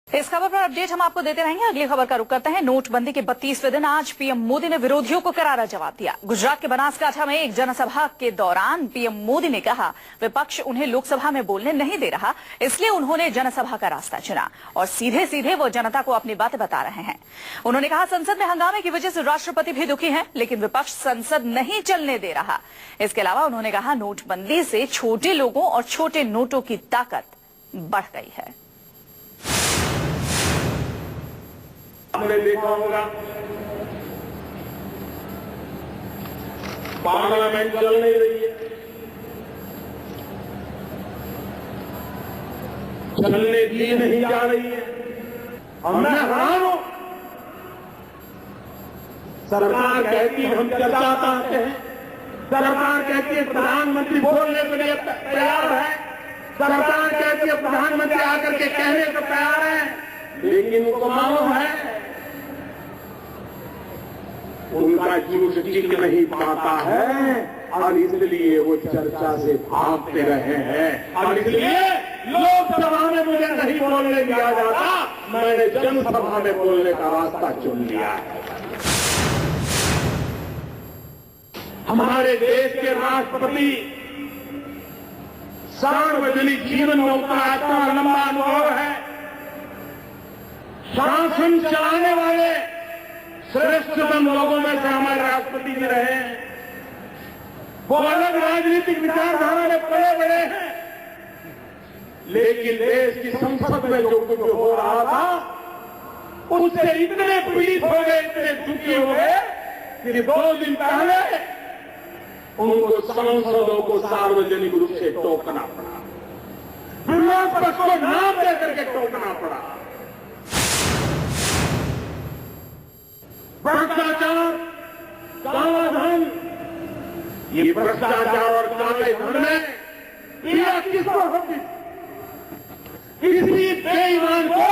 इस खबर पर अपडेट हम आपको देते रहेंगे। अगली खबर का रुख करते हैं। नोटबंदी के 32वें दिन आज पीएम मोदी ने विरोधियों को करारा जवाब दिया। गुजरात के बनासकांठा में एक जनसभा के दौरान पीएम मोदी ने कहा विपक्ष उन्हें लोकसभा में बोलने नहीं दे रहा, इसलिए उन्होंने जनसभा का रास्ता चुना और सीधे सीधे वो जनता को अपनी बातें बता रहे हैं। उन्होंने कहा संसद में हंगामे की वजह से राष्ट्रपति भी दुखी हैं, लेकिन विपक्ष संसद नहीं चलने दे रहा। इसके अलावा उन्होंने कहा नोटबंदी से छोटे लोगों और छोटे नोटों की ताकत बढ़ गई है। आपने देखा होगा पार्लियामेंट चल नहीं रही है, चलने दी नहीं जा रही है और मैं हैरान हूं। सरकार कहती है हम चर्चा चाहते हैं, सरकार कहती है प्रधानमंत्री बोलने के लिए तैयार है, सरकार कहती है प्रधानमंत्री आकर के कहने को तैयार है, लेकिन उनको मालूम है उनका जूझ टिक नहीं पाता है और इसलिए वो चर्चा से भागते रहे हैं और इसलिए लोकसभा में मुझे नहीं बोलने दिया जाता, मैंने जनसभा में बोलने का रास्ता चुन लिया है। हमारे देश के राष्ट्रपति सार्वजनिक जीवन में उतना इतना लंबा अनुभव है, शासन चलाने वाले श्रेष्ठतम लोगों में से हमारे राष्ट्रपति जी रहे हैं। वो अलग राजनीतिक विचारधारा में पले बड़े हैं, लेकिन देश की संसद में जो कुछ हो रहा था उससे इतने पीड़ित हो गए, इतने दुखी हो गए कि 2 दिन पहले उनको सांसदों को सार्वजनिक रूप से टोकना पड़ा, विरोध पक्ष को नाम देकर के टोकना पड़ा। भ्रष्टाचार, काला धन, ये भ्रष्टाचार और काले धन में पीड़ा किसको होती? किसी बेईमान को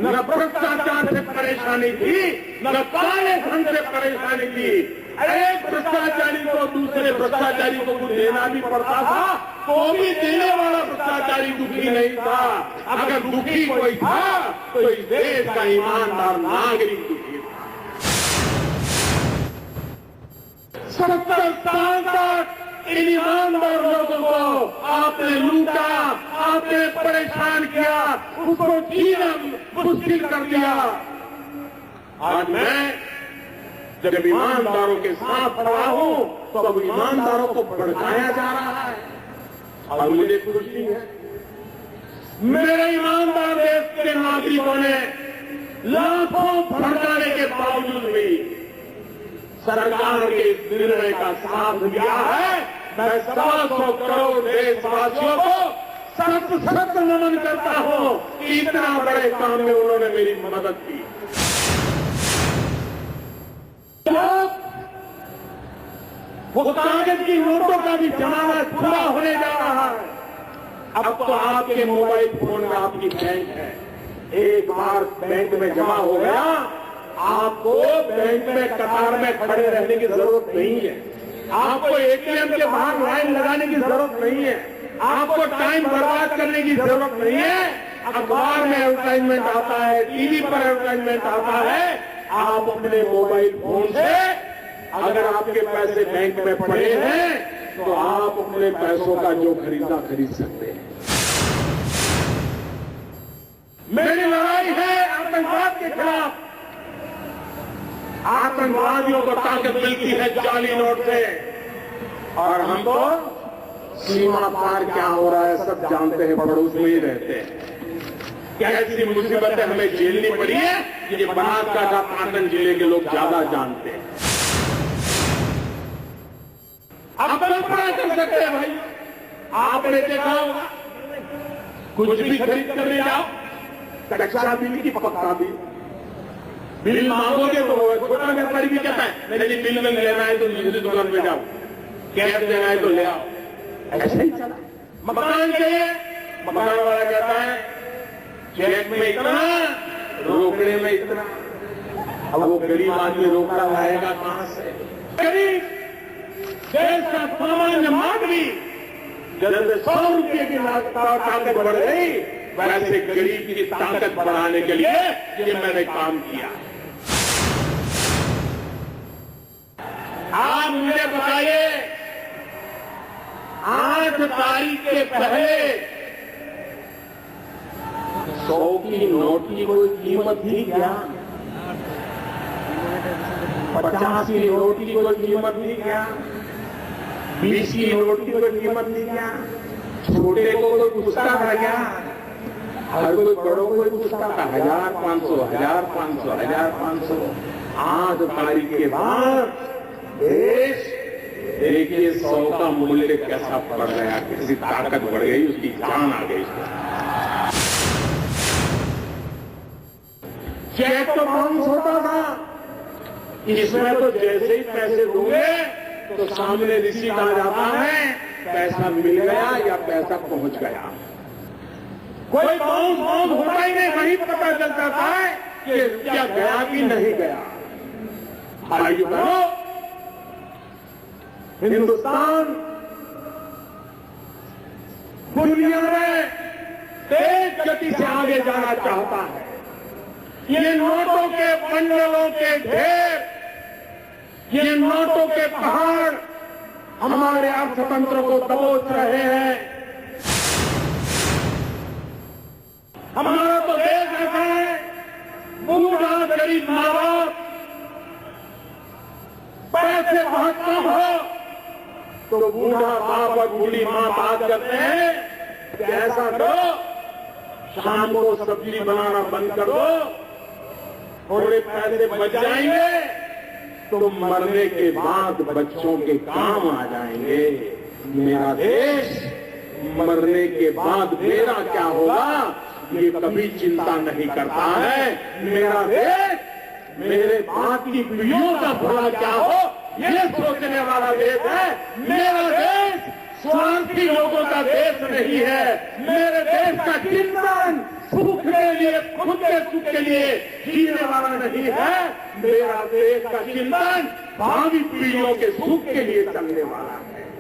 न भ्रष्टाचार से परेशानी थी, न काले धन से परेशानी थी। एक भ्रष्टाचारी को दूसरे भ्रष्टाचारी को कुछ देना भी पड़ता था तो भी देने वाला भ्रष्टाचारी दुखी नहीं था। अगर दुखी कोई था तो इस देश का ईमानदार नागरिक दुखी था। 70 साल तक इन ईमानदार लोगों को आपने लूटा, आपने परेशान किया, उसको जीना मुश्किल कर दिया। आज मैं जब ईमानदारों के साथ खड़ा हूं तो अब ईमानदारों को भड़काया जा रहा है और मुझे खुशी है मेरे ईमानदार देश के नागरिकों ने लाखों भड़काने के बावजूद भी सरकार के निर्णय का साथ दिया है। मैं 125 करोड़ देशवासियों को सख्त नमन करता हूं कि इतना बड़े काम में उन्होंने मेरी मदद की। वो कागज की नोटों का भी जमाना पूरा होने जा रहा है। अब तो आपके मोबाइल फोन में आपकी बैंक है, एक बार बैंक में जमा हो गया, आपको बैंक में कतार में खड़े रहने की जरूरत नहीं है, आपको एटीएम के बाहर लाइन लगाने की जरूरत नहीं है, आपको टाइम बर्बाद करने की जरूरत नहीं है। अखबार में एडवर्टाइजमेंट आता है, टीवी पर एडवर्टाइजमेंट आता है, आप अपने मोबाइल फोन से अगर आपके पैसे बैंक में पड़े हैं तो आप अपने पैसों का जो खरीद सकते हैं। मेरी लड़ाई है आतंकवाद के खिलाफ। आतंकवादियों को ताकत मिलती है जाली नोट से और हम तो सीमा पार क्या हो रहा है सब जानते हैं, पड़ोस में ही रहते हैं। कैसी मुसीबतें हमें झेलनी पड़ी है ये बनासकांठा पाटन जिले के लोग ज्यादा जानते हैं। अब कल्पना कर सकते हैं भाई, आपने देखा होगा कुछ भी खरीद करने जाओ, कच्चा बिल की पक्का बिल मांगोगे तो छोटा व्यापारी भी कहता है नहीं बिल में लेना है तो दूसरी दुकान पे जाओ, कैश देना है तो ले आओ। ऐसे ही चला। मकान चाहिए, मकान वाला कहता है चेक में इतना, रोकड़े में इतना। अब वो गरीब आदमी रोकड़ा लाएगा कहां से? गरीब देश का सामान्य आदमी जब 100 रुपये की ताकत बढ़ गई वैसे गरीब की ताकत बढ़ाने के लिए ये मैंने काम किया। आप मुझे बताइए, 8 तारीख के पहले 100 की नोट की कोई कीमत थी क्या? 50 की नोट की कोई कीमत थी क्या? 20 की नोट की कोई कीमत थी क्या? छोटे को कोई पूछता था क्या? हर कोई बड़ों को कोई पूछता था 1500, 1500, 1500। 8 तारीख के बाद देश देखिए 100 का मूल्य कैसा बढ़ गया, किसी ताकत बढ़ गई, उसकी जान आ गई। चेक तो बाउंस होता था, इसमें तो जैसे ही पैसे दूंगे तो सामने रिसीट आ जाता है, पैसा मिल गया या पैसा पहुंच गया। कोई बाउंस होता ही नहीं, वहीं पता चल जाता है कि रुपया गया कि नहीं गया। भाइयों बहनों, हिंदुस्तान दुनिया में तेज गति से आगे जाना चाहता है। ये नोटों के बंडलों के ढेर, ये नोटों के पहाड़ हमारे अर्थतंत्र को दबोच रहे हैं। हमारा तो देश ऐसा है, बूढ़ा गरीब माँ बाप पैसे बहुत कम हो तो बूढ़ा बाप और बूढ़ी माँ बात करते हैं कि ऐसा करो, शाम को सब्जी बनाना बंद कर दो, थोड़े पैसे बच जाएंगे तो मरने के बाद बच्चों के काम आ जाएंगे। मेरा देश मरने के बाद मेरा क्या होगा ये कभी चिंता नहीं करता है। मेरा देश मेरे बाप की पीढ़ियों का भला क्या हो ये सोचने वाला देश है। मेरा देश स्वार्थी लोगों का देश नहीं है। मेरे देश का चिंतन सुख के लिए, खुद के सुख के लिए जीने वाला नहीं है। मेरा देश का चिंतन भावी पीढ़ियों के सुख के लिए चलने वाला है।